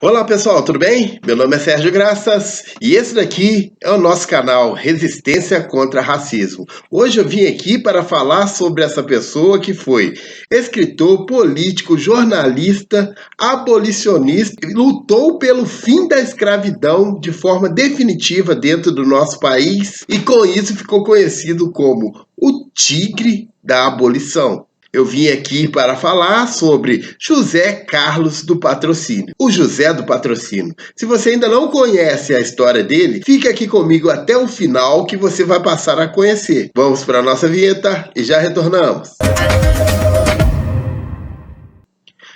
Olá pessoal, tudo bem? Meu nome é Sérgio Graças e esse daqui é o nosso canal Resistência contra Racismo. Hoje eu vim aqui para falar sobre essa pessoa que foi escritor, político, jornalista, abolicionista e lutou pelo fim da escravidão de forma definitiva dentro do nosso país e com isso ficou conhecido como o Tigre da Abolição. Eu vim aqui para falar sobre José Carlos do Patrocínio. O José do Patrocínio. Se você ainda não conhece a história dele, fique aqui comigo até o final que você vai passar a conhecer. Vamos para a nossa vinheta e já retornamos.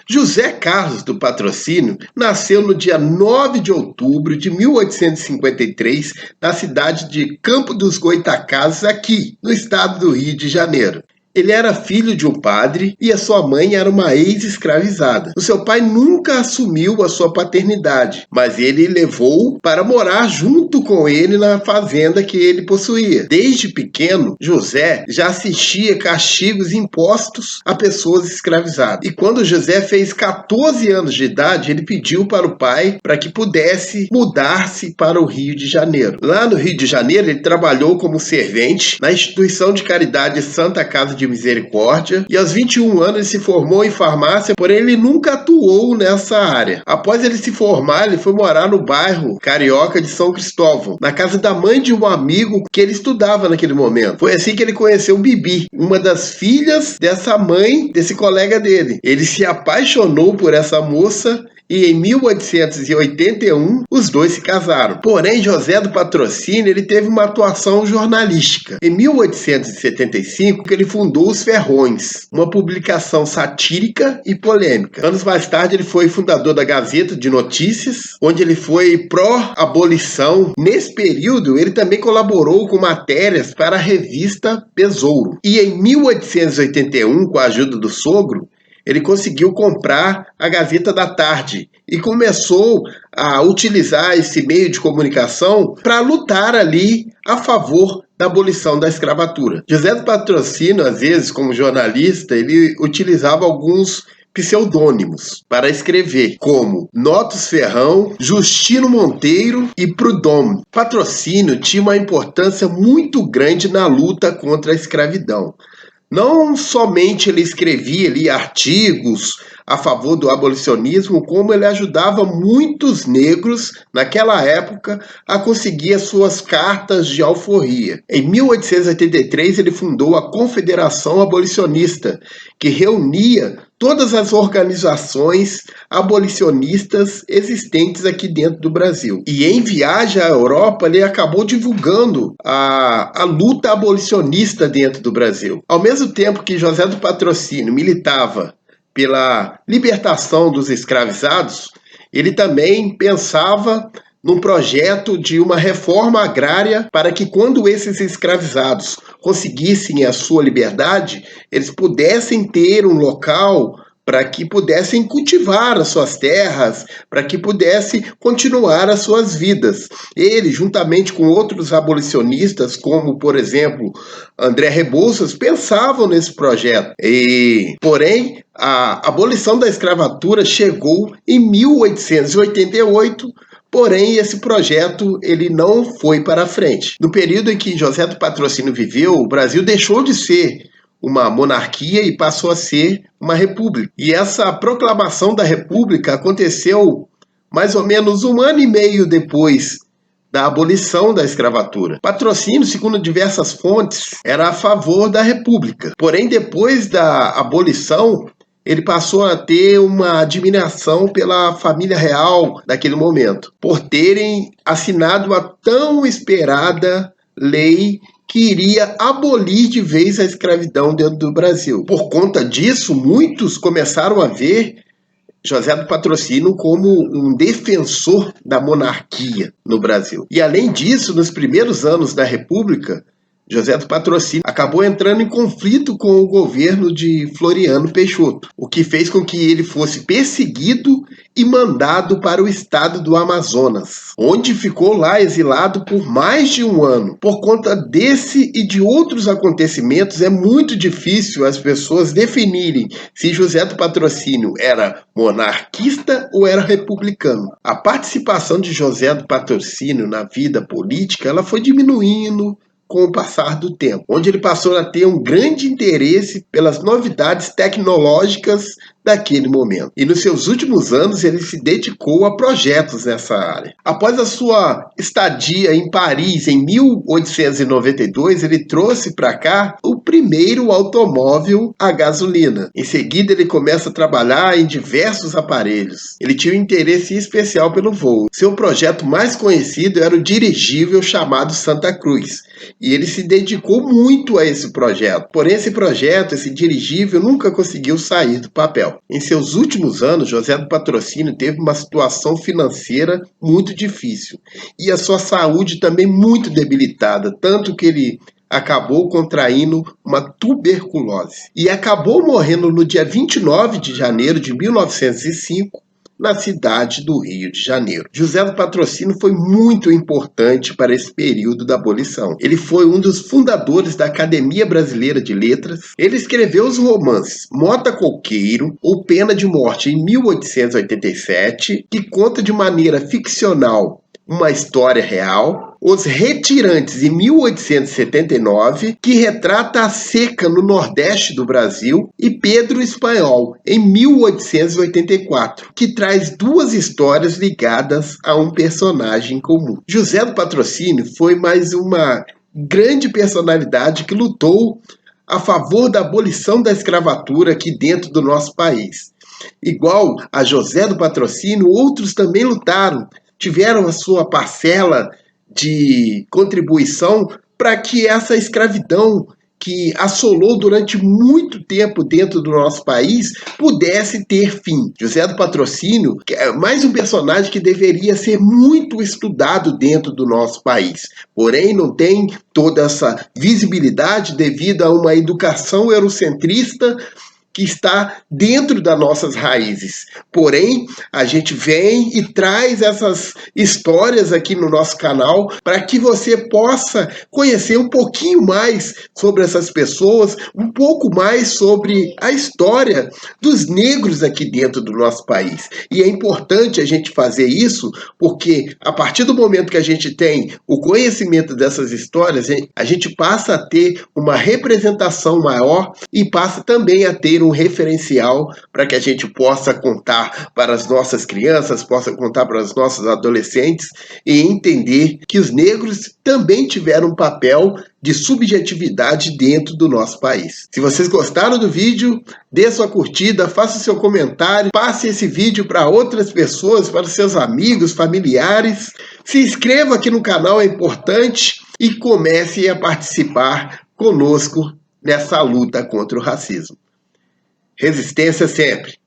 José Carlos do Patrocínio nasceu no dia 9 de outubro de 1853 na cidade de Campo dos Goytacazes, aqui no estado do Rio de Janeiro. Ele era filho de um padre e a sua mãe era uma ex-escravizada. O seu pai nunca assumiu a sua paternidade, mas ele levou para morar junto com ele na fazenda que ele possuía. Desde pequeno, José já assistia castigos impostos a pessoas escravizadas. E quando José fez 14 anos de idade, ele pediu para o pai para que pudesse mudar-se para o Rio de Janeiro. Lá no Rio de Janeiro, ele trabalhou como servente na instituição de caridade Santa Casa de Misericórdia e aos 21 anos ele se formou em farmácia, porém ele nunca atuou nessa área. Após ele se formar, ele foi morar no bairro carioca de São Cristóvão, na casa da mãe de um amigo que ele estudava naquele momento. Foi assim que ele conheceu Bibi, uma das filhas dessa mãe, desse colega dele. Ele se apaixonou por essa moça e em 1881 os dois se casaram. Porém, José do Patrocínio ele teve uma atuação jornalística. Em 1875 ele fundou Os Ferrões, uma publicação satírica e polêmica. Anos mais tarde ele foi fundador da Gazeta de Notícias, onde ele foi pró-abolição. Nesse período ele também colaborou com matérias para a revista Besouro. E em 1881, com a ajuda do sogro, ele conseguiu comprar a Gazeta da Tarde e começou a utilizar esse meio de comunicação para lutar ali a favor da abolição da escravatura. José do Patrocínio, às vezes, como jornalista, ele utilizava alguns pseudônimos para escrever, como Notos Ferrão, Justino Monteiro e Prudhomme. Patrocínio tinha uma importância muito grande na luta contra a escravidão. Não somente ele escrevia ali artigos a favor do abolicionismo, como ele ajudava muitos negros, naquela época, a conseguir as suas cartas de alforria. Em 1883, ele fundou a Confederação Abolicionista, que reunia todas as organizações abolicionistas existentes aqui dentro do Brasil. E em viagem à Europa, ele acabou divulgando a luta abolicionista dentro do Brasil. Ao mesmo tempo que José do Patrocínio militava pela libertação dos escravizados, ele também pensava num projeto de uma reforma agrária para que quando esses escravizados conseguissem a sua liberdade, eles pudessem ter um local para que pudessem cultivar as suas terras, para que pudessem continuar as suas vidas. Ele, juntamente com outros abolicionistas, como, por exemplo, André Rebouças, pensavam nesse projeto. Porém, a abolição da escravatura chegou em 1888, porém, esse projeto ele não foi para frente. No período em que José do Patrocínio viveu, o Brasil deixou de ser uma monarquia e passou a ser uma república. E essa proclamação da república aconteceu mais ou menos 1 ano e meio depois da abolição da escravatura. Patrocínio, segundo diversas fontes, era a favor da república. Porém, depois da abolição, ele passou a ter uma admiração pela família real daquele momento, por terem assinado a tão esperada lei que iria abolir de vez a escravidão dentro do Brasil. Por conta disso, muitos começaram a ver José do Patrocínio como um defensor da monarquia no Brasil. E além disso, nos primeiros anos da República, José do Patrocínio acabou entrando em conflito com o governo de Floriano Peixoto, o que fez com que ele fosse perseguido e mandado para o estado do Amazonas, onde ficou lá exilado por mais de um ano. Por conta desse e de outros acontecimentos, é muito difícil as pessoas definirem se José do Patrocínio era monarquista ou era republicano. A participação de José do Patrocínio na vida política, ela foi diminuindo com o passar do tempo, onde ele passou a ter um grande interesse pelas novidades tecnológicas daquele momento. E nos seus últimos anos ele se dedicou a projetos nessa área. Após a sua estadia em Paris em 1892, ele trouxe para cá o primeiro automóvel a gasolina. Em seguida ele começa a trabalhar em diversos aparelhos. Ele tinha um interesse especial pelo voo. Seu projeto mais conhecido era o dirigível chamado Santa Cruz. E ele se dedicou muito a esse projeto. Porém, esse dirigível, nunca conseguiu sair do papel. Em seus últimos anos, José do Patrocínio teve uma situação financeira muito difícil. E a sua saúde também muito debilitada, tanto que ele acabou contraindo uma tuberculose. E acabou morrendo no dia 29 de janeiro de 1905, na cidade do Rio de Janeiro. José do Patrocínio foi muito importante para esse período da abolição. Ele foi um dos fundadores da Academia Brasileira de Letras. Ele escreveu os romances Mota Coqueiro ou Pena de Morte em 1887, que conta de maneira ficcional uma história real. Os Retirantes, em 1879, que retrata a seca no Nordeste do Brasil, e Pedro Espanhol, em 1884, que traz duas histórias ligadas a um personagem comum. José do Patrocínio foi mais uma grande personalidade que lutou a favor da abolição da escravatura aqui dentro do nosso país. Igual a José do Patrocínio, outros também lutaram, tiveram a sua parcela de contribuição para que essa escravidão que assolou durante muito tempo dentro do nosso país pudesse ter fim. José do Patrocínio é mais um personagem que deveria ser muito estudado dentro do nosso país, porém não tem toda essa visibilidade devido a uma educação eurocentrista que está dentro das nossas raízes. Porém, a gente vem e traz essas histórias aqui no nosso canal para que você possa conhecer um pouquinho mais sobre essas pessoas, um pouco mais sobre a história dos negros aqui dentro do nosso país. E é importante a gente fazer isso porque a partir do momento que a gente tem o conhecimento dessas histórias, a gente passa a ter uma representação maior e passa também a ter um referencial para que a gente possa contar para as nossas crianças, possa contar para os nossos adolescentes e entender que os negros também tiveram um papel de subjetividade dentro do nosso país. Se vocês gostaram do vídeo, dê sua curtida, faça seu comentário, passe esse vídeo para outras pessoas, para seus amigos, familiares. Se inscreva aqui no canal, é importante, e comece a participar conosco nessa luta contra o racismo. Resistência sempre!